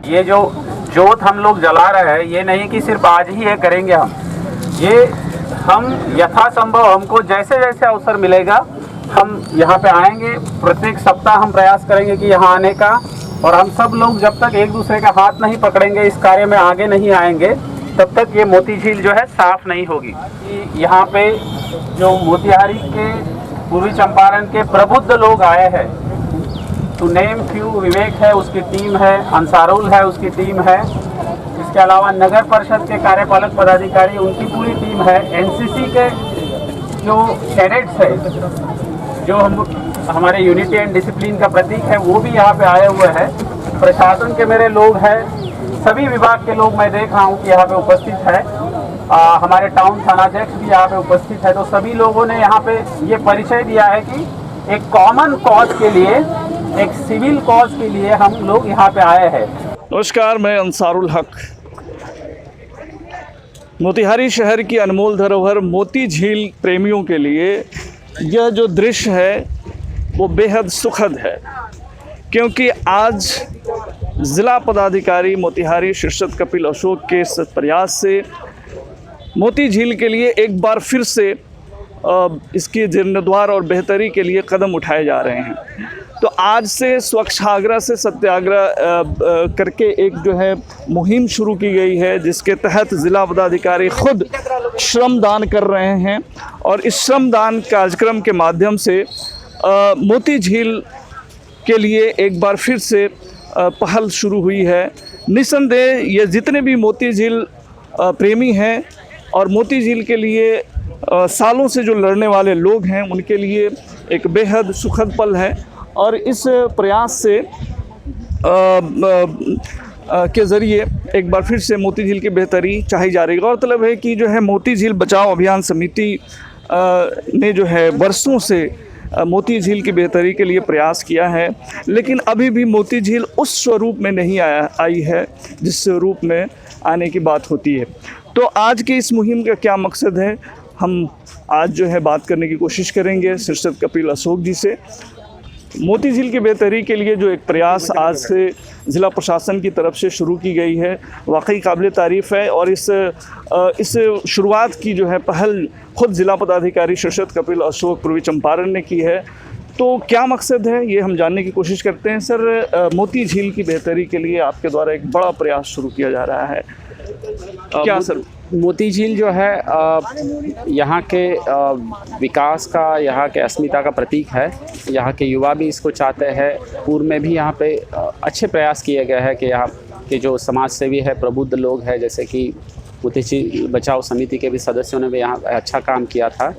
ये जो जोत हम लोग जला रहे हैं, ये नहीं कि सिर्फ आज ही ये करेंगे हम यथासंभव हमको जैसे जैसे अवसर मिलेगा हम यहाँ पे आएंगे। प्रत्येक सप्ताह हम प्रयास करेंगे कि यहाँ आने का, और हम सब लोग जब तक एक दूसरे का हाथ नहीं पकड़ेंगे, इस कार्य में आगे नहीं आएंगे, तब तक ये मोती झील जो है साफ नहीं होगी। यहाँ पे जो मोतिहारी के, पूर्वी चंपारण के प्रबुद्ध लोग आए हैं, टू नेम फ्यू, विवेक है उसकी टीम है, अंसारुल है उसकी टीम है, इसके अलावा नगर परिषद के कार्यपालक पदाधिकारी उनकी पूरी टीम है, एनसीसी के जो कैडेट्स है, जो हमारे यूनिटी एंड डिसिप्लिन का प्रतीक है, वो भी यहाँ पे आए हुए हैं, प्रशासन के मेरे लोग हैं, सभी विभाग के लोग मैं देख रहा हूँ कि यहाँ पे उपस्थित है, हमारे टाउन थानाध्यक्ष भी यहाँ पे उपस्थित है। तो सभी लोगों ने यहाँ पे ये परिचय दिया है कि एक कॉमन कॉज के लिए, एक सिविल कॉज के लिए हम लोग यहाँ पे आए हैं। नमस्कार, मैं अंसारुल हक। मोतिहारी शहर की अनमोल धरोहर मोती झील प्रेमियों के लिए यह जो दृश्य है वो बेहद सुखद है, क्योंकि आज ज़िला पदाधिकारी मोतिहारी शीर्षद कपिल अशोक के इस प्रयास से मोती झील के लिए एक बार फिर से इसकी जीर्णोद्धार और बेहतरी के लिए कदम उठाए जा रहे हैं। तो आज से स्वच्छाग्रह से सत्याग्रह करके एक जो है मुहिम शुरू की गई है, जिसके तहत ज़िला पदाधिकारी खुद श्रमदान कर रहे हैं, और इस श्रमदान कार्यक्रम के माध्यम से मोती झील के लिए एक बार फिर से पहल शुरू हुई है। निस्संदेह ये जितने भी मोती झील प्रेमी हैं और मोती झील के लिए सालों से जो लड़ने वाले लोग हैं, उनके लिए एक बेहद सुखद पल है। और इस प्रयास से के ज़रिए एक बार फिर से मोती झील की बेहतरी चाही जा रही है। गौरतलब है कि जो है मोती झील बचाओ अभियान समिति ने जो है वर्षों से मोती झील की बेहतरी के लिए प्रयास किया है, लेकिन अभी भी मोती झील उस स्वरूप में नहीं आई है जिस स्वरूप में आने की बात होती है। तो आज की इस मुहिम का क्या मकसद है, हम आज जो है बात करने की कोशिश करेंगे शीर्षद कपिल अशोक जी से। मोती झील की बेहतरी के लिए जो एक प्रयास आज से ज़िला प्रशासन की तरफ से शुरू की गई है, वाकई काबिल तारीफ़ है। और इस शुरुआत की जो है पहल खुद ज़िला पदाधिकारी शीर्षद कपिल अशोक पूर्वी चंपारण ने की है। तो क्या मकसद है, ये हम जानने की कोशिश करते हैं। सर, मोती झील की बेहतरी के लिए आपके द्वारा एक बड़ा प्रयास शुरू किया जा रहा है, क्या सर? मोती झील जो है यहाँ के विकास का, यहाँ के अस्मिता का प्रतीक है। यहाँ के युवा भी इसको चाहते हैं। पूर्व में भी यहाँ पे अच्छे प्रयास किए गए हैं कि यहाँ के जो समाज सेवी है, प्रबुद्ध लोग हैं, जैसे कि मोती झील बचाओ समिति के भी सदस्यों ने भी यहाँ अच्छा काम किया था।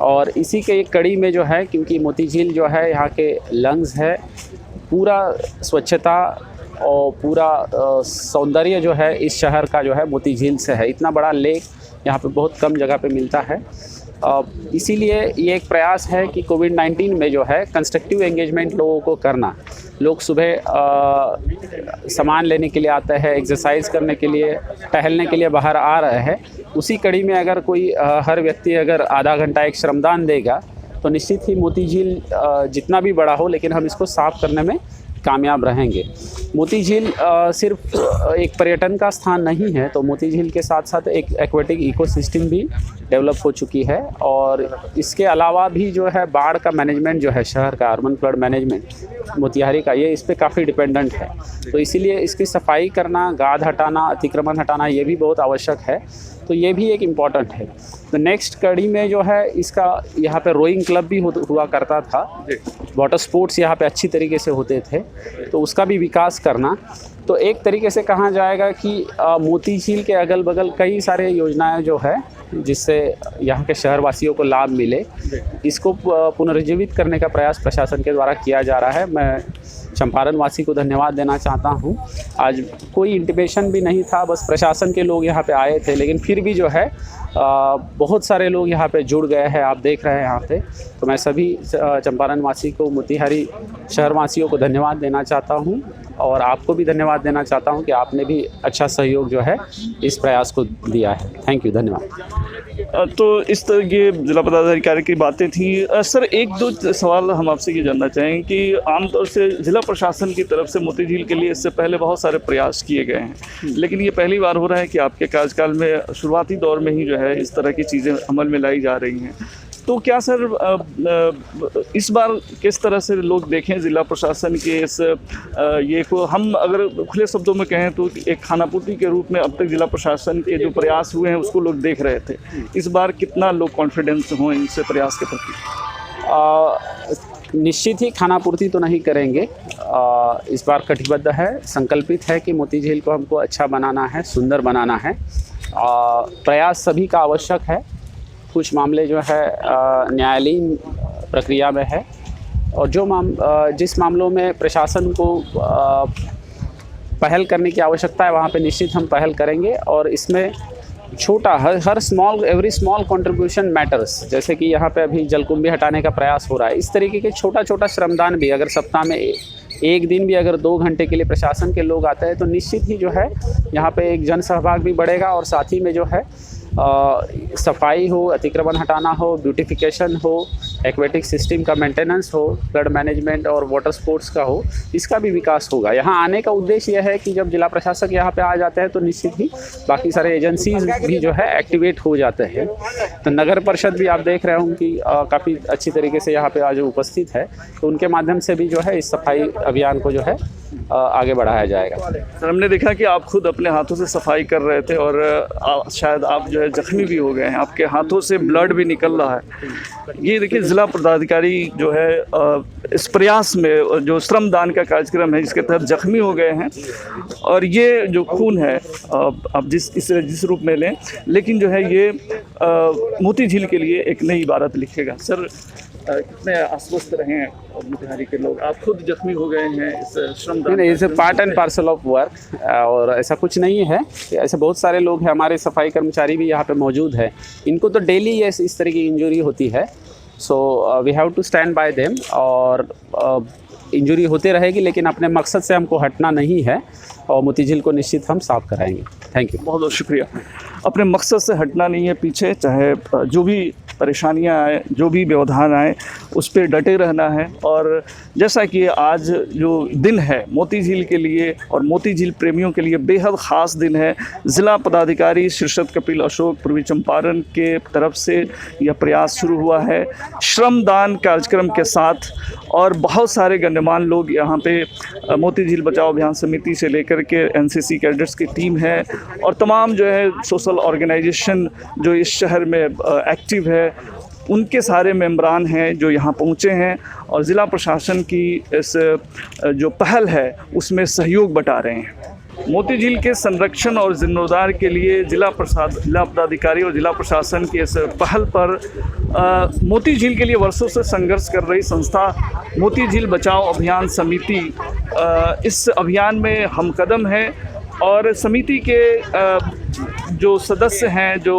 और इसी के एक कड़ी में जो है, क्योंकि मोती झील जो है यहाँ के लंग्स है, पूरा स्वच्छता और पूरा सौंदर्य जो है इस शहर का जो है मोती झील से है। इतना बड़ा लेक यहाँ पे बहुत कम जगह पे मिलता है। इसीलिए ये एक प्रयास है कि कोविड-19 में जो है कंस्ट्रक्टिव एंगेजमेंट लोगों को करना। लोग सुबह सामान लेने के लिए आते हैं, एक्सरसाइज करने के लिए, टहलने के लिए बाहर आ रहे हैं। उसी कड़ी में अगर कोई हर व्यक्ति अगर आधा घंटा एक श्रमदान देगा तो निश्चित ही मोती झील जितना भी बड़ा हो, लेकिन हम इसको साफ़ करने में कामयाब रहेंगे। मोती झील सिर्फ एक पर्यटन का स्थान नहीं है, तो मोती झील के साथ साथ एक एक्वेटिक इकोसिस्टम भी डेवलप हो चुकी है। और इसके अलावा भी जो है बाढ़ का मैनेजमेंट जो है शहर का, अर्बन फ्लड मैनेजमेंट मोतिहारी का, ये इस पर काफ़ी डिपेंडेंट है। तो इसीलिए इसकी सफाई करना, गाद हटाना, अतिक्रमण हटाना, ये भी बहुत आवश्यक है। तो ये भी एक इम्पॉर्टेंट है। तो नेक्स्ट कड़ी में जो है इसका यहाँ पे रोइंग क्लब भी हुआ करता था, वाटर स्पोर्ट्स यहाँ पे अच्छी तरीके से होते थे, तो उसका भी विकास करना। तो एक तरीके से कहा जाएगा कि मोती झील के अगल बगल कई सारे योजनाएं जो है जिससे यहाँ के शहरवासियों को लाभ मिले, इसको पुनर्जीवित करने का प्रयास प्रशासन के द्वारा किया जा रहा है। मैं चंपारण वासी को धन्यवाद देना चाहता हूँ। आज कोई इंटिमेशन भी नहीं था, बस प्रशासन के लोग यहाँ पे आए थे, लेकिन फिर भी जो है बहुत सारे लोग यहाँ पे जुड़ गए हैं, आप देख रहे हैं यहाँ पे। तो मैं सभी चंपारण वासी को, मोतिहारी शहर वासियों को धन्यवाद देना चाहता हूँ। और आपको भी धन्यवाद देना चाहता हूं कि आपने भी अच्छा सहयोग जो है इस प्रयास को दिया है। थैंक यू, धन्यवाद। तो इस तरह के जिला पदाधिकारी की बातें थी। सर, एक दो सवाल हम आपसे ये जानना चाहेंगे कि आमतौर से जिला प्रशासन की तरफ से मोती झील के लिए इससे पहले बहुत सारे प्रयास किए गए हैं, लेकिन ये पहली बार हो रहा है कि आपके कार्यकाल में शुरुआती दौर में ही जो है इस तरह की चीज़ें अमल में लाई जा रही हैं। तो क्या सर इस बार किस तरह से लोग देखें ज़िला प्रशासन के इस ये को, हम अगर खुले शब्दों में कहें तो एक खानापूर्ति के रूप में अब तक ज़िला प्रशासन के जो प्रयास हुए हैं उसको लोग देख रहे थे। इस बार कितना लोग कॉन्फिडेंस हों इनसे प्रयास के प्रति? निश्चित ही खानापूर्ति तो नहीं करेंगे। इस बार कटिबद्ध है, संकल्पित है कि मोती झील को हमको अच्छा बनाना है, सुंदर बनाना है। प्रयास सभी का आवश्यक है। कुछ मामले जो है न्यायालयीन प्रक्रिया में है और जिस मामलों में प्रशासन को पहल करने की आवश्यकता है वहाँ पे निश्चित हम पहल करेंगे। और इसमें छोटा एवरी स्मॉल कंट्रीब्यूशन मैटर्स, जैसे कि यहाँ पे अभी जलकुंभी हटाने का प्रयास हो रहा है, इस तरीके के छोटा छोटा श्रमदान भी अगर सप्ताह में एक दिन भी अगर 2 घंटे के लिए प्रशासन के लोग आते हैं तो निश्चित ही जो है यहाँ पे एक जन सहभाग भी बढ़ेगा और साथ ही में जो है सफाई हो, अतिक्रमण हटाना हो, ब्यूटिफिकेशन हो, एक्वेटिक सिस्टम का मेंटेनेंस हो, फ्लड मैनेजमेंट और वाटर स्पोर्ट्स का हो, इसका भी विकास होगा। यहाँ आने का उद्देश्य यह है कि जब जिला प्रशासक यहाँ पे आ जाते हैं तो निश्चित ही बाकी सारे एजेंसीज भी जो है एक्टिवेट हो जाते हैं। तो नगर परिषद भी आप देख रहे होंगे कि काफ़ी अच्छी तरीके से यहाँ पे आज उपस्थित है, तो उनके माध्यम से भी जो है इस सफाई अभियान को जो है आगे बढ़ाया जाएगा। सर, हमने देखा कि आप खुद अपने हाथों से सफाई कर रहे थे और शायद आप जो है जख्मी भी हो गए हैं, आपके हाथों से ब्लड भी निकल रहा है। ये देखिए, जिला पदाधिकारी जो है इस प्रयास में जो श्रमदान का कार्यक्रम है जिसके तहत जख्मी हो गए हैं और ये जो खून है आप जिस रूप में लें, लेकिन जो है ये मोती झील के लिए एक नई इबारत लिखेगा। सर, कितने आश्वस्त रहे हैं मोतिहारी के लोग? आप खुद जख्मी हो गए हैं इस श्रमदान। नहीं, इसे part and parcel of work और ऐसा कुछ नहीं है। ऐसे बहुत सारे लोग हैं, हमारे सफाई कर्मचारी भी यहाँ पे मौजूद हैं, इनको तो डेली इस तरह की इंजरी होती है। So we have to stand by them और इंजरी होते रहेगी, लेकिन अपने मकसद से हमको हटना नहीं है और मोती झील को निश्चित हम साफ कराएंगे। थैंक यू, बहुत बहुत शुक्रिया। अपने मकसद से हटना नहीं है पीछे, चाहे जो भी परेशानियां आए, जो भी व्यवधान आए, उस पर डटे रहना है। और जैसा कि आज जो दिन है मोती झील के लिए और मोती झील प्रेमियों के लिए बेहद ख़ास दिन है, ज़िला पदाधिकारी शीर्षद कपिल अशोक पूर्वी चंपारण के तरफ से यह प्रयास शुरू हुआ है श्रमदान कार्यक्रम के साथ। और बहुत सारे गण्यमान्य लोग यहाँ पे मोती झील बचाओ अभियान समिति से लेकर के एनसीसी कैडेट्स की टीम है और तमाम जो है सोशल ऑर्गेनाइजेशन जो इस शहर में एक्टिव है, उनके सारे मेंबरान हैं जो यहाँ पहुँचे हैं और ज़िला प्रशासन की इस जो पहल है उसमें सहयोग बटा रहे हैं। मोती झील के संरक्षण और जीर्णोद्धार के लिए जिला पदाधिकारी और जिला प्रशासन की इस पहल पर मोती झील के लिए वर्षों से संघर्ष कर रही संस्था मोती झील बचाओ अभियान समिति इस अभियान में हमकदम है और समिति के जो सदस्य हैं, जो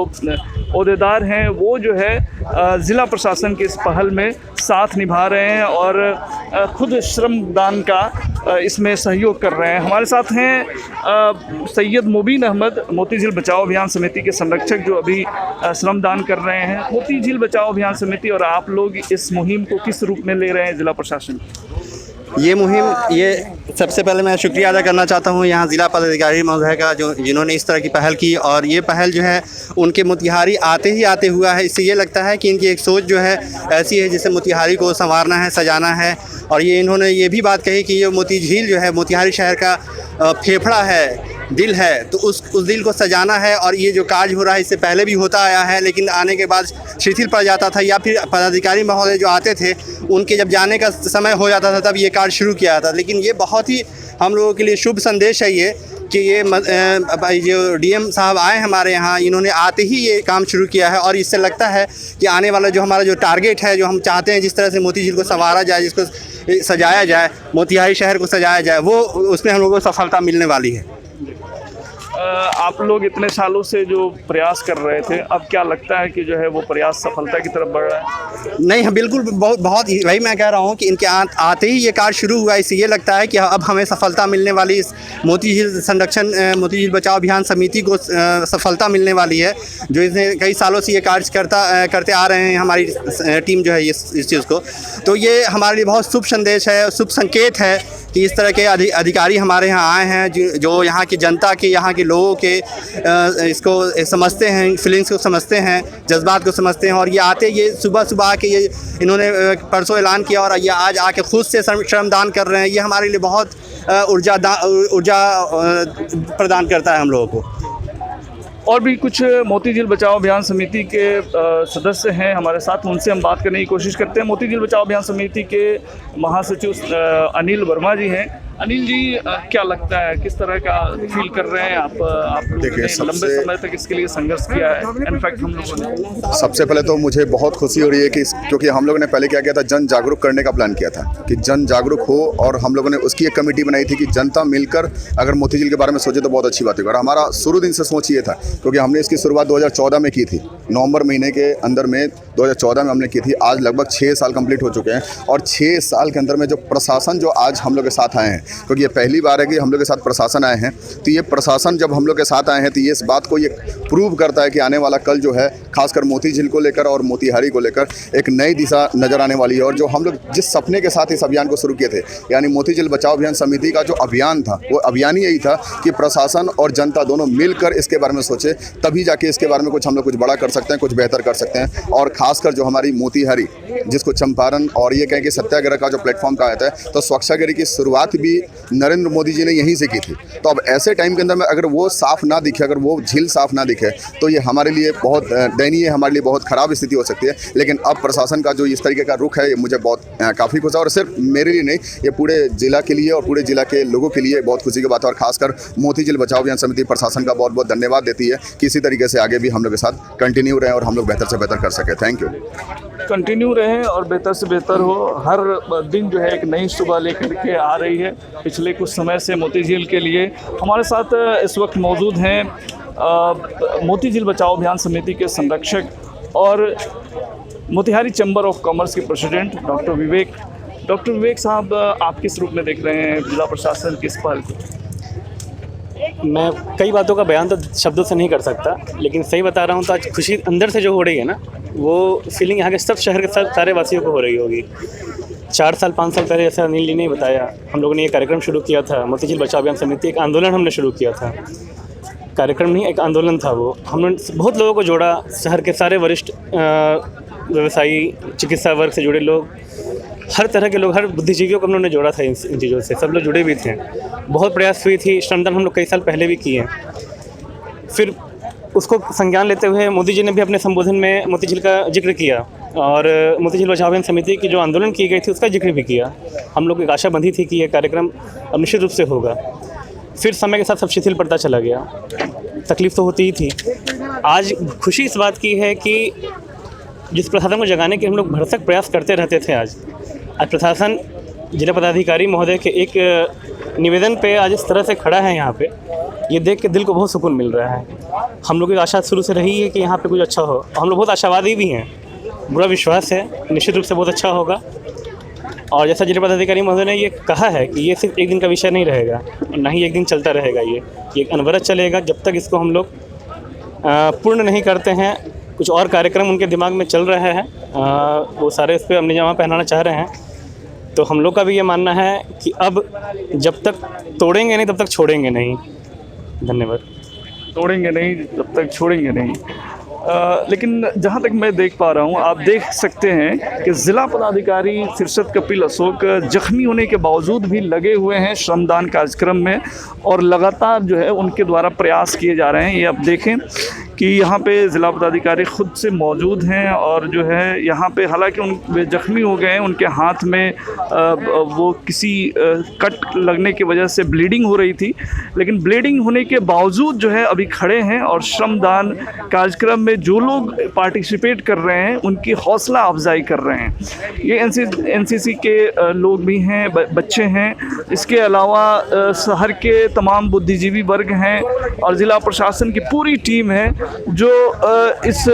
ओहदेदार हैं, वो जो है ज़िला प्रशासन की इस पहल में साथ निभा रहे हैं और खुद श्रमदान का इसमें सहयोग कर रहे हैं। हमारे साथ हैं सैयद मुबीन अहमद, मोती झील बचाओ अभियान समिति के संरक्षक, जो अभी श्रमदान कर रहे हैं। मोती झील बचाओ अभियान समिति और आप लोग इस मुहिम को किस रूप में ले रहे हैं जिला प्रशासन? ये मुहिम, ये सबसे पहले मैं शुक्रिया अदा करना चाहता हूँ यहाँ ज़िला पदाधिकारी महोदय का जिन्होंने इस तरह की पहल की और ये पहल जो है उनके मोतिहारी आते हुआ है। इससे ये लगता है कि इनकी एक सोच जो है ऐसी है जिसे मोतिहारी को संवारना है, सजाना है। और ये इन्होंने ये भी बात कही कि ये मोती झील जो है मोतिहारी शहर का फेफड़ा है, दिल है, तो उस दिल को सजाना है। और ये जो कार्य हो रहा है इससे पहले भी होता आया है, लेकिन आने के बाद शिथिल पड़ जाता था या फिर पदाधिकारी महोदय जो आते थे उनके जब जाने का समय हो जाता था तब ये कार्य शुरू किया था। लेकिन ये बहुत ही हम लोगों के लिए शुभ संदेश है ये कि ये जो डीएम साहब आए हमारे यहाँ, इन्होंने आते ही ये काम शुरू किया है। और इससे लगता है कि आने वाला जो हमारा जो टारगेट है, जो हम चाहते हैं जिस तरह से मोती झील को संवारा जाए, जिसको सजाया जाए, मोतिहारी शहर को सजाया जाए, वो उसमें हम लोगों को सफलता मिलने वाली है। आप लोग इतने सालों से जो प्रयास कर रहे थे, अब क्या लगता है कि जो है वो प्रयास सफलता की तरफ बढ़ रहा है? नहीं, हाँ बिल्कुल, बहुत ही वही मैं कह रहा हूँ कि इनके आते ही ये कार्य शुरू हुआ, इससे ये लगता है कि अब हमें सफलता मिलने वाली, इस मोती झील संरक्षण मोती झील बचाओ अभियान समिति को सफलता मिलने वाली है, जो इसने कई सालों से ये कार्य करते आ रहे हैं हमारी टीम जो है इस चीज़ को। तो ये हमारे लिए बहुत शुभ संदेश है, शुभ संकेत है कि इस तरह के अधिकारी हमारे यहाँ आए हैं जो यहाँ की जनता के, यहाँ के लोगों के इसको समझते हैं, फीलिंग्स को समझते हैं, जज्बात को समझते हैं। और ये आते, ये सुबह आके ये इन्होंने परसों ऐलान किया और ये आज आके खुद से श्रमदान कर रहे हैं। ये हमारे लिए बहुत ऊर्जा प्रदान करता है हम लोगों को। और भी कुछ मोती झील बचाओ अभियान समिति के सदस्य हैं हमारे साथ, उनसे हम बात करने की कोशिश करते हैं। मोती झील बचाओ अभियान समिति के महासचिव अनिल वर्मा जी हैं। अनिल जी, क्या लगता है, किस तरह का फील कर रहे हैं आप लोगों ने लंबे समय तक इसके लिए संघर्ष किया है? इनफैक्ट हम लोगों ने सबसे पहले तो मुझे बहुत खुशी हो रही है कि क्योंकि हम लोगों ने पहले क्या किया था, जन जागरूक करने का प्लान किया था कि जन जागरूक हो, और हम लोगों ने उसकी एक कमेटी बनाई थी कि जनता मिलकर अगर मोती झील के बारे में सोचे तो बहुत अच्छी बात है। और हमारा शुरू दिन से सोच ये था, क्योंकि हमने इसकी शुरुआत 2014 में की थी, नवंबर महीने के अंदर में 2014 में हमने की थी। आज लगभग 6 साल कंप्लीट हो चुके हैं, और 6 साल के अंदर में जो प्रशासन जो आज हम लोग के साथ आए हैं, क्योंकि ये पहली बार है कि हम लोग के साथ प्रशासन आए हैं, तो ये प्रशासन जब हम लोग के साथ आए हैं तो ये इस बात को ये प्रूव करता है कि आने वाला कल जो है, खासकर मोती झील को लेकर और मोतीहारी को लेकर एक नई दिशा नज़र आने वाली है। और जो हम लोग जिस सपने के साथ इस अभियान को शुरू किए थे, यानी मोती झील बचाओ अभियान समिति का जो अभियान था, वो अभियान ही यही था कि प्रशासन और जनता दोनों मिलकर इसके बारे में सोचे, तभी जाके इसके बारे में हम लोग कुछ बड़ा कर सकते हैं, कुछ बेहतर कर सकते हैं। और खासकर जो हमारी मोतीहारी, जिसको चंपारण और ये कहें कि सत्याग्रह का जो प्लेटफॉर्म कहा जाता है, तो स्वच्छाग्रह की शुरुआत भी नरेंद्र मोदी जी ने यहीं से की थी। तो अब ऐसे टाइम के अंदर में अगर वो साफ़ ना दिखे, अगर वो झील साफ़ ना दिखे, तो ये हमारे लिए बहुत दयनीय, हमारे लिए बहुत ख़राब स्थिति हो सकती है। लेकिन अब प्रशासन का जो इस तरीके का रुख है, ये मुझे बहुत काफ़ी खुश है, और सिर्फ मेरे लिए नहीं, ये पूरे ज़िला के लिए और पूरे ज़िला के लोगों के लिए बहुत खुशी की बात है। और खासकर मोती झील बचाओ अभियान समिति प्रशासन का बहुत बहुत धन्यवाद देती है कि इसी तरीके से आगे भी हम लोग के साथ कंटिन्यू रहें और हम लोग बेहतर से बेहतर कर सकें। Thank you. कंटिन्यू रहें और बेहतर से बेहतर हो। हर दिन जो है एक नई सुबह लेकर के आ रही है। पिछले कुछ समय से मोती झील के लिए हमारे साथ इस वक्त मौजूद हैं मोती झील बचाओ अभियान समिति के संरक्षक और मोतीहारी चैम्बर ऑफ कॉमर्स के प्रेसिडेंट डॉक्टर विवेक। डॉक्टर विवेक साहब, आप किस रूप में देख रहे हैं जिला प्रशासन की इस पहल को? मैं कई बातों का बयान तो शब्दों से नहीं कर सकता, लेकिन सही बता रहा हूँ तो आज खुशी अंदर से जो हो रही है ना, वो फीलिंग यहाँ के सब शहर के सारे वासियों को हो रही होगी। 4 साल 5 साल पहले, जैसा अनिल जी ने बताया, हम लोगों ने ये कार्यक्रम शुरू किया था। मोती झील बचाओ अभियान समिति एक आंदोलन हमने शुरू किया था। कार्यक्रम नहीं, एक आंदोलन था वो। हमने बहुत लोगों को जोड़ा, शहर के सारे वरिष्ठ व्यवसायी, चिकित्सा वर्ग से जुड़े लोग, हर तरह के लोग, हर बुद्धिजीवियों को हमने जोड़ा था इन चीज़ों से। सब लोग जुड़े भी थे। बहुत प्रयास हुई थी। श्रमदान हम लोग कई साल पहले भी किए। फिर उसको संज्ञान लेते हुए मोदी जी ने भी अपने संबोधन में मोती झील का जिक्र किया, और मोती झील बचाओ अभियान समिति की जो आंदोलन की गई थी उसका जिक्र भी किया। हम लोग एक आशा बंधी थी कि यह कार्यक्रम अब निश्चित रूप से होगा। फिर समय के साथ सब शिथिल पड़ता चला गया। तकलीफ़ तो होती ही थी। आज खुशी इस बात की है कि जिस प्रशासन को जगाने के हम लोग भरसक प्रयास करते रहते थे, आज प्रशासन, जिला पदाधिकारी महोदय के एक निवेदन पे आज इस तरह से खड़ा है यहाँ पे, ये देख के दिल को बहुत सुकून मिल रहा है। हम लोग की आशा शुरू से रही है कि यहाँ पे कुछ अच्छा हो। हम लोग बहुत आशावादी भी हैं, पूरा विश्वास है निश्चित रूप से बहुत अच्छा होगा। और जैसा जिला पदाधिकारी महोदय ने ये कहा है कि ये सिर्फ एक दिन का विषय नहीं रहेगा, ना ही एक दिन चलता रहेगा। ये अनवरत चलेगा जब तक इसको हम लोग पूर्ण नहीं करते हैं। कुछ और कार्यक्रम उनके दिमाग में चल रहे हैं, वो सारे इस पर अमली जामा पहनाना चाह रहे हैं। तो हम लोग का भी ये मानना है कि अब जब तक तोड़ेंगे नहीं तब तक छोड़ेंगे नहीं। धन्यवाद। तोड़ेंगे नहीं जब तक छोड़ेंगे नहीं। लेकिन जहाँ तक मैं देख पा रहा हूँ, आप देख सकते हैं कि ज़िला पदाधिकारी सिरसत कपिल अशोक जख्मी होने के बावजूद भी लगे हुए हैं श्रमदान कार्यक्रम में, और लगातार जो है उनके द्वारा प्रयास किए जा रहे हैं। ये आप देखें कि यहाँ पे ज़िला पदाधिकारी ख़ुद से मौजूद हैं और जो है यहाँ पे हालांकि उन ज़ख्मी हो गए हैं, उनके हाथ में वो किसी कट लगने की वजह से ब्लीडिंग हो रही थी, लेकिन ब्लीडिंग होने के बावजूद जो है अभी खड़े हैं और श्रमदान कार्यक्रम में जो लोग पार्टिसिपेट कर रहे हैं उनकी हौसला अफजाई कर रहे हैं। ये एनसीसी के लोग भी हैं, बच्चे हैं, इसके अलावा शहर के तमाम बुद्धिजीवी वर्ग हैं और ज़िला प्रशासन की पूरी टीम है जो इस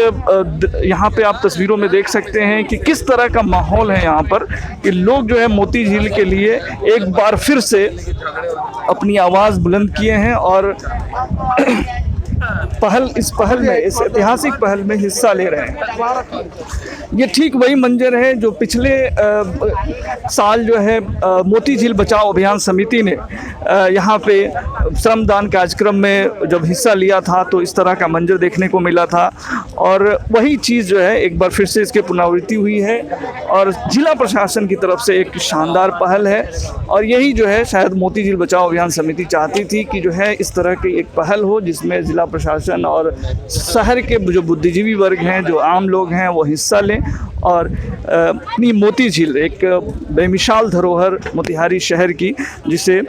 यहाँ पे आप तस्वीरों में देख सकते हैं कि किस तरह का माहौल है यहाँ पर कि लोग जो है मोती झील के लिए एक बार फिर से अपनी आवाज़ बुलंद किए हैं और इस ऐतिहासिक पहल में हिस्सा ले रहे हैं। ये ठीक वही मंजर है जो पिछले साल जो है मोती झील बचाओ अभियान समिति ने यहाँ पे श्रमदान कार्यक्रम में जब हिस्सा लिया था तो इस तरह का मंजर देखने को मिला था और वही चीज़ जो है एक बार फिर से इसकी पुनरावृत्ति हुई है और जिला प्रशासन की तरफ से एक शानदार पहल है और यही जो है शायद मोती झील बचाओ अभियान समिति चाहती थी कि जो है इस तरह की एक पहल हो जिसमें जिला प्रशासन और शहर के जो बुद्धिजीवी वर्ग हैं, जो आम लोग हैं, वो हिस्सा लें और अपनी मोती झील एक बेमिसाल धरोहर मोतिहारी शहर की जिसे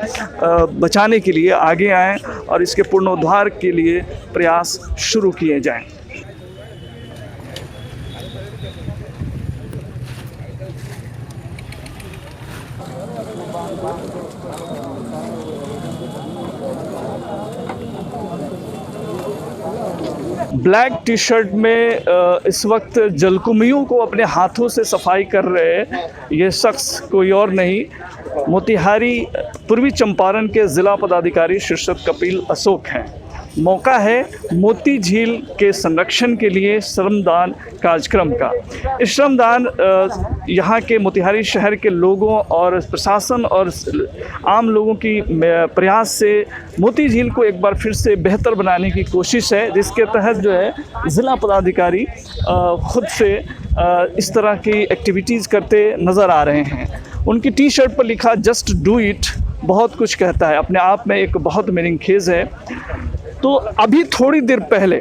बचाने के लिए आगे आएं और इसके पुनरुद्धार के लिए प्रयास शुरू किए जाएं। ब्लैक टी शर्ट में इस वक्त जलकुंभियों को अपने हाथों से सफाई कर रहे ये शख्स कोई और नहीं, मोतिहारी पूर्वी चंपारण के ज़िला पदाधिकारी शीर्षक कपिल अशोक हैं। मौका है मोती झील के संरक्षण के लिए श्रमदान कार्यक्रम का। इस श्रमदान यहाँ के मोतिहारी शहर के लोगों और प्रशासन और आम लोगों की प्रयास से मोती झील को एक बार फिर से बेहतर बनाने की कोशिश है, जिसके तहत जो है ज़िला पदाधिकारी खुद से इस तरह की एक्टिविटीज़ करते नज़र आ रहे हैं। उनकी टी शर्ट पर लिखा जस्ट डू इट बहुत कुछ कहता है, अपने आप में एक बहुत मीनिंगखेज है। तो अभी थोड़ी देर पहले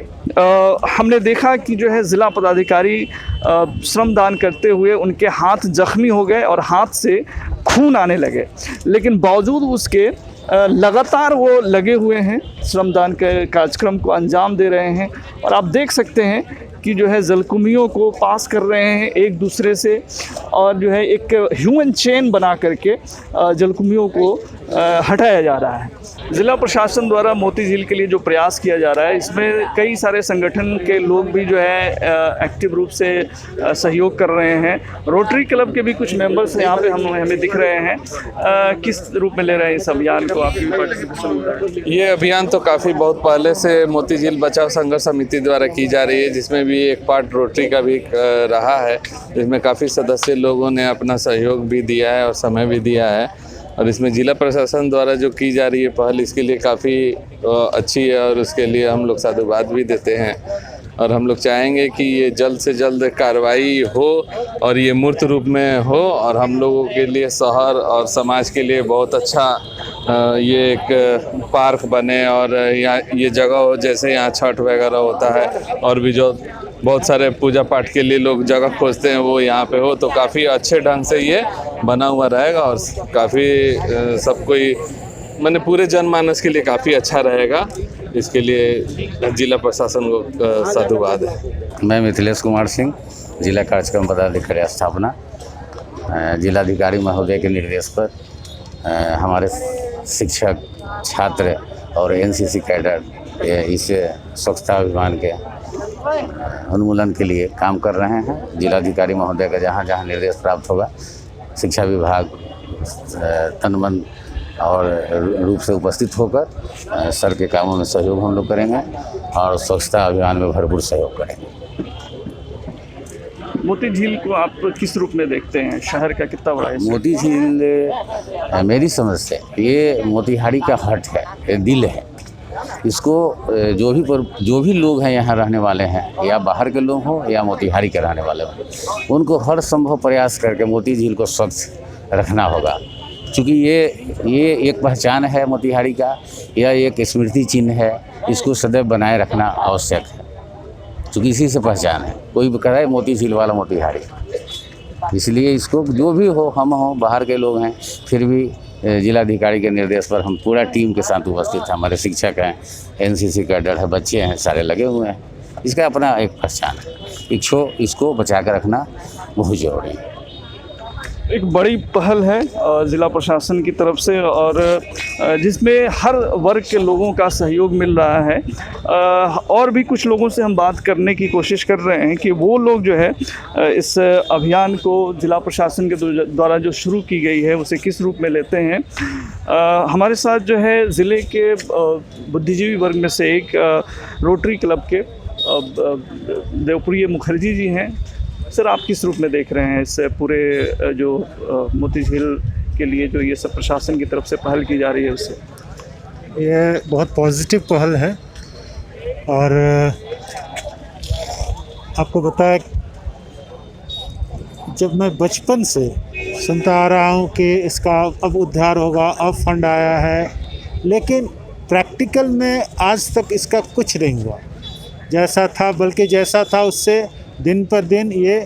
हमने देखा कि जो है ज़िला पदाधिकारी श्रमदान करते हुए उनके हाथ जख्मी हो गए और हाथ से खून आने लगे, लेकिन बावजूद उसके लगातार वो लगे हुए हैं, श्रमदान के कार्यक्रम को अंजाम दे रहे हैं और आप देख सकते हैं कि जो है जलकुंभियों को पास कर रहे हैं एक दूसरे से और जो है एक ह्यूमन चेन बना करके जलकुंभियों को हटाया जा रहा है। ज़िला प्रशासन द्वारा मोती झील के लिए जो प्रयास किया जा रहा है इसमें कई सारे संगठन के लोग भी जो है एक्टिव रूप से सहयोग कर रहे हैं। रोटरी क्लब के भी कुछ मेंबर्स यहाँ पे हमें दिख रहे हैं। किस रूप में ले रहे हैं इस अभियान को, आपकी पार्टिसिपेशन? ये अभियान तो काफ़ी बहुत पहले से मोती झील बचाओ संघर्ष समिति द्वारा की जा रही है, जिसमें भी एक पार्ट रोटरी का भी रहा है, जिसमें काफ़ी सदस्य लोगों ने अपना सहयोग भी दिया है और समय भी दिया है। और इसमें जिला प्रशासन द्वारा जो की जा रही है पहल, इसके लिए काफ़ी अच्छी है और उसके लिए हम लोग साधुवाद भी देते हैं और हम लोग चाहेंगे कि ये जल्द से जल्द कार्रवाई हो और ये मूर्त रूप में हो और हम लोगों के लिए शहर और समाज के लिए बहुत अच्छा ये एक पार्क बने और यहाँ ये जगह हो, जैसे यहाँ छठ वगैरह होता है और भी जो बहुत सारे पूजा पाठ के लिए लोग जगह खोजते हैं वो यहाँ पे हो, तो काफ़ी अच्छे ढंग से ये बना हुआ रहेगा और काफ़ी सब कोई मैंने पूरे जनमानस के लिए काफ़ी अच्छा रहेगा। इसके लिए जिला प्रशासन को साधुवाद है। मैं मिथिलेश कुमार सिंह, जिला कार्यक्रम पदाधिकारी स्थापना। जिलाधिकारी महोदय के निर्देश पर हमारे शिक्षक, छात्र और एनसीसी कैडर इस स्वच्छता अभियान के उन्मूलन के लिए काम कर रहे हैं। जिलाधिकारी महोदय का जहाँ जहाँ निर्देश प्राप्त होगा, शिक्षा विभाग तन मन और रूप से उपस्थित होकर सर के कामों में सहयोग हम लोग करेंगे और स्वच्छता अभियान में भरपूर सहयोग करेंगे। मोती झील को आप किस रूप में देखते हैं? शहर का कितना बड़ा है मोती झील? मेरी समझ से ये मोतिहारी का हार्ट है, ये दिल है। इसको जो भी लोग हैं यहाँ रहने वाले हैं, या बाहर के लोग हों या मोतिहारी के रहने वाले हों, उनको हर संभव प्रयास करके मोती झील को स्वच्छ रखना होगा, क्योंकि ये एक पहचान है मोतिहारी का, यह एक स्मृति चिन्ह है। इसको सदैव बनाए रखना आवश्यक है। क्योंकि इसी से पहचान है। कोई भी कहे मोती झील वाला मोतिहारी, इसलिए इसको जो भी हो, हम हो बाहर के लोग हैं, फिर भी जिलाधिकारी के निर्देश पर हम पूरा टीम के साथ उपस्थित हैं। हमारे शिक्षक हैं, एनसीसी कैडेट है, बच्चे हैं, सारे लगे हुए हैं। इसका अपना एक पहचान है, इसको बचा कर रखना बहुत ज़रूरी है। एक बड़ी पहल है ज़िला प्रशासन की तरफ से, और जिसमें हर वर्ग के लोगों का सहयोग मिल रहा है। और भी कुछ लोगों से हम बात करने की कोशिश कर रहे हैं कि वो लोग जो है इस अभियान को ज़िला प्रशासन के द्वारा जो शुरू की गई है उसे किस रूप में लेते हैं। हमारे साथ जो है ज़िले के बुद्धिजीवी वर्ग में से एक रोटरी क्लब के देवप्रिय मुखर्जी जी हैं। सर, आप किस रूप में देख रहे हैं इस पूरे जो मोती झील के लिए जो ये सब प्रशासन की तरफ से पहल की जा रही है उससे? ये बहुत पॉजिटिव पहल है, और आपको बताया, जब मैं बचपन से सुनता आ रहा हूँ कि इसका अब उद्धार होगा, अब फंड आया है, लेकिन प्रैक्टिकल में आज तक इसका कुछ नहीं हुआ। जैसा था, बल्कि जैसा था उससे दिन पर दिन ये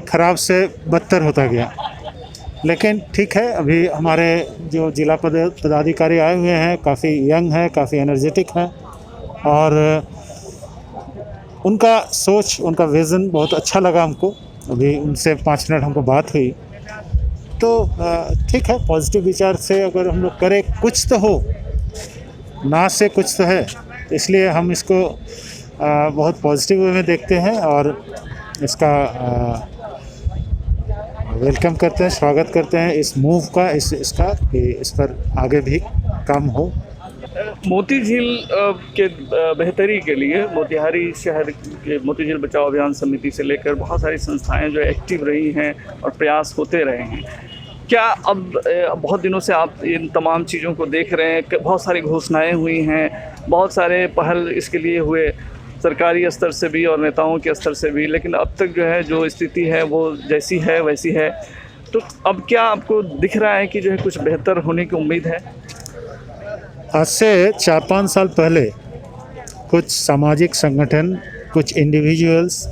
ख़राब से बदतर होता गया। लेकिन ठीक है, अभी हमारे जो जिला पदाधिकारी आए हुए हैं काफ़ी यंग हैं, काफ़ी एनर्जेटिक हैं, और उनका सोच, उनका विज़न बहुत अच्छा लगा हमको। अभी उनसे 5 मिनट हमको बात हुई, तो ठीक है, पॉजिटिव विचार से अगर हम लोग करें, कुछ तो हो, ना से कुछ तो है। इसलिए हम इसको बहुत पॉजिटिव वे में देखते हैं और इसका वेलकम करते हैं, स्वागत करते हैं इस मूव का, इसका कि इस पर आगे भी काम हो। मोती झील के बेहतरी के लिए मोतिहारी शहर के मोती झील बचाओ अभियान समिति से लेकर बहुत सारी संस्थाएं जो एक्टिव रही हैं और प्रयास होते रहे हैं। क्या अब बहुत दिनों से आप इन तमाम चीज़ों को देख रहे हैं? बहुत सारी घोषणाएं हुई हैं, बहुत सारे पहल इसके लिए हुए सरकारी स्तर से भी और नेताओं के स्तर से भी, लेकिन अब तक जो है जो स्थिति है वो जैसी है वैसी है। तो अब क्या आपको दिख रहा है कि जो है कुछ बेहतर होने की उम्मीद है? आज से 4-5 साल पहले कुछ सामाजिक संगठन, कुछ इंडिविजुअल्स,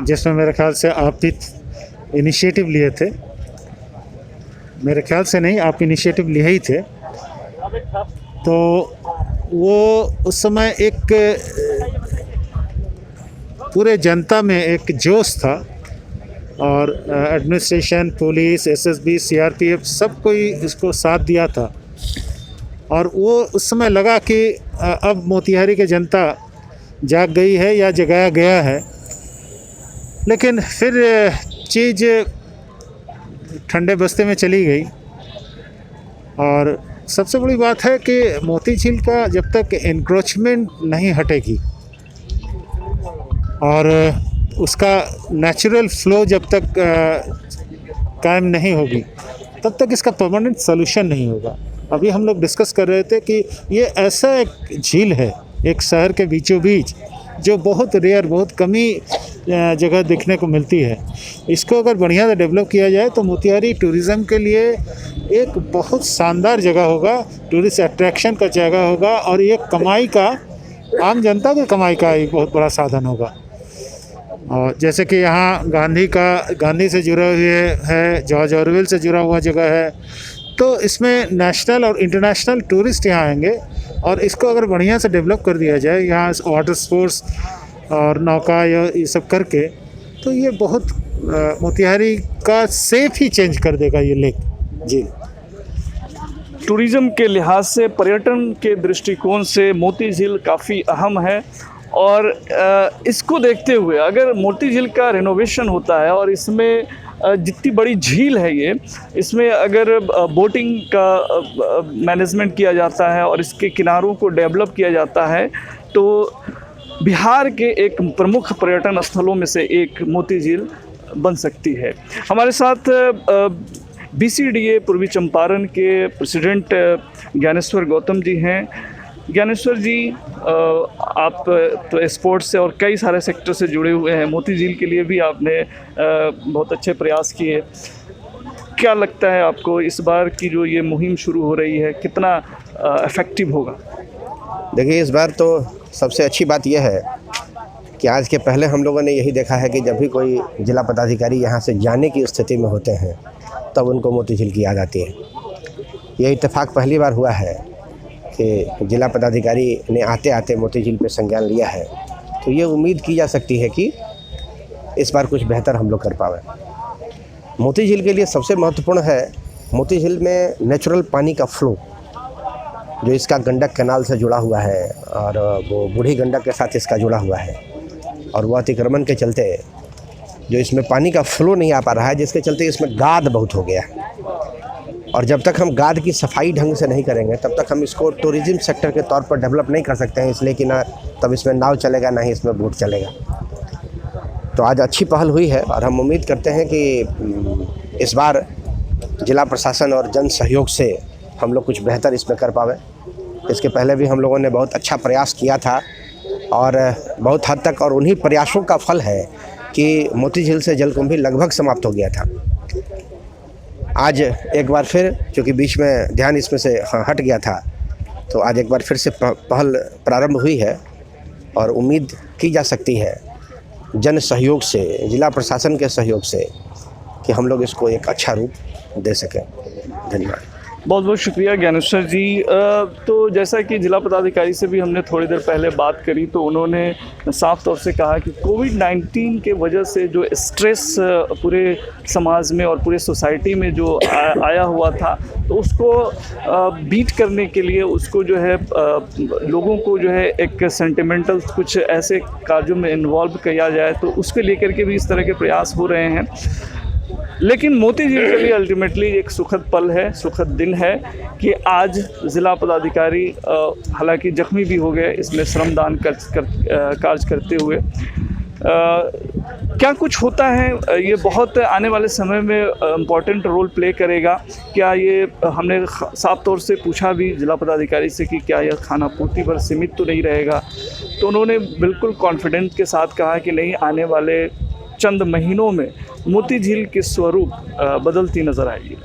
जिसमें मेरे ख्याल से आप भी इनिशिएटिव लिए थे, मेरे ख्याल से नहीं, आप इनिशिएटिव लिए ही थे, तो वो उस समय एक पूरे जनता में एक जोश था, और एडमिनिस्ट्रेशन, पुलिस, एसएसबी, सीआरपीएफ सब कोई इसको साथ दिया था। और वो उस समय लगा कि अब मोतिहारी की जनता जाग गई है या जगाया गया है। लेकिन फिर चीज़ ठंडे बस्ते में चली गई, और सबसे बड़ी बात है कि मोती झील का जब तक एनक्रोचमेंट नहीं हटेगी और उसका नेचुरल फ्लो जब तक कायम नहीं होगी, तब तक इसका परमानेंट सॉल्यूशन नहीं होगा। अभी हम लोग डिस्कस कर रहे थे कि ये ऐसा एक झील है एक शहर के बीचों बीच, जो बहुत रेयर, बहुत कमी जगह देखने को मिलती है। इसको अगर बढ़िया से डेवलप किया जाए तो मोतिहारी टूरिज़्म के लिए एक बहुत शानदार जगह होगा, टूरिस्ट अट्रैक्शन का जगह होगा, और ये कमाई का, आम जनता की कमाई का एक बहुत बड़ा साधन होगा। और जैसे कि यहाँ गांधी से जुड़े हुए है, जॉर्ज ऑरवेल से जुड़ा हुआ जगह है, तो इसमें नेशनल और इंटरनेशनल टूरिस्ट यहाँ आएंगे। और इसको अगर बढ़िया से डेवलप कर दिया जाए, यहाँ वाटर स्पोर्ट्स और नौका ये सब करके, तो ये बहुत मोतिहारी का सेफ ही चेंज कर देगा ये लेक जी। टूरिज़्म के लिहाज से, पर्यटन के दृष्टिकोण से मोती झील काफ़ी अहम है, और इसको देखते हुए अगर मोती झील का रेनोवेशन होता है और इसमें जितनी बड़ी झील है ये, इसमें अगर बोटिंग का मैनेजमेंट किया जाता है और इसके किनारों को डेवलप किया जाता है, तो बिहार के एक प्रमुख पर्यटन स्थलों में से एक मोती झील बन सकती है। हमारे साथ BCDA पूर्वी चंपारण के प्रेसिडेंट ज्ञानेश्वर गौतम जी हैं। ज्ञानेश्वर जी, आप तो स्पोर्ट्स से और कई सारे सेक्टर से जुड़े हुए हैं, मोती झील के लिए भी आपने बहुत अच्छे प्रयास किए। क्या लगता है आपको इस बार की जो ये मुहिम शुरू हो रही है, कितना इफ़ेक्टिव होगा? देखिए, इस बार तो सबसे अच्छी बात यह है कि आज के पहले हम लोगों ने यही देखा है कि जब भी कोई जिला पदाधिकारी यहाँ से जाने की स्थिति में होते हैं तब उनको मोती झील की याद आती है। ये इत्तेफाक पहली बार हुआ है कि जिला पदाधिकारी ने आते आते मोती झील पे संज्ञान लिया है, तो ये उम्मीद की जा सकती है कि इस बार कुछ बेहतर हम लोग कर पाएँ। मोती झील के लिए सबसे महत्वपूर्ण है मोती झील में नेचुरल पानी का फ्लो, जो इसका गंडक कैनाल से जुड़ा हुआ है और वो बूढ़ी गंडक के साथ इसका जुड़ा हुआ है, और वो अतिक्रमण के चलते जो इसमें पानी का फ्लो नहीं आ पा रहा है, जिसके चलते इसमें गाद बहुत हो गया है। और जब तक हम गाद की सफाई ढंग से नहीं करेंगे तब तक हम इसको टूरिज़्म सेक्टर के तौर पर डेवलप नहीं कर सकते हैं, इसलिए कि ना तब इसमें नाव चलेगा ना ही इसमें बोट चलेगा। तो आज अच्छी पहल हुई है और हम उम्मीद करते हैं कि इस बार जिला प्रशासन और जन सहयोग से हम लोग कुछ बेहतर इसमें कर पावे। इसके पहले भी हम लोगों ने बहुत अच्छा प्रयास किया था और बहुत हद तक, और उन्हीं प्रयासों का फल है कि मोती झील से जलकुंभी लगभग समाप्त हो गया था। आज एक बार फिर, क्योंकि बीच में ध्यान इसमें से हट गया था, तो आज एक बार फिर से पहल प्रारंभ हुई है और उम्मीद की जा सकती है जन सहयोग से, जिला प्रशासन के सहयोग से, कि हम लोग इसको एक अच्छा रूप दे सकें। धन्यवाद। बहुत बहुत शुक्रिया ज्ञानेश्वर जी। तो जैसा कि जिला पदाधिकारी से भी हमने थोड़ी देर पहले बात करी, तो उन्होंने साफ तौर से कहा कि कोविड-19 के वजह से जो स्ट्रेस पूरे समाज में और पूरे सोसाइटी में जो आया हुआ था, तो उसको बीट करने के लिए उसको जो है लोगों को जो है एक सेंटिमेंटल कुछ ऐसे कार्यों में इन्वॉल्व किया जाए, तो उसके लेकर के भी इस तरह के प्रयास हो रहे हैं। लेकिन मोती झील के लिए अल्टीमेटली एक सुखद पल है, सुखद दिन है कि आज ज़िला पदाधिकारी हालांकि जख्मी भी हो गए इसमें श्रमदान कार्य करते हुए। क्या कुछ होता है ये बहुत आने वाले समय में इम्पॉर्टेंट रोल प्ले करेगा। क्या ये हमने साफ तौर से पूछा भी जिला पदाधिकारी से कि क्या यह खाना पूर्ति पर सीमित तो नहीं रहेगा, तो उन्होंने बिल्कुल कॉन्फिडेंस के साथ कहा कि नहीं, आने वाले चंद महीनों में मोती झील के स्वरूप बदलती नज़र आएगी।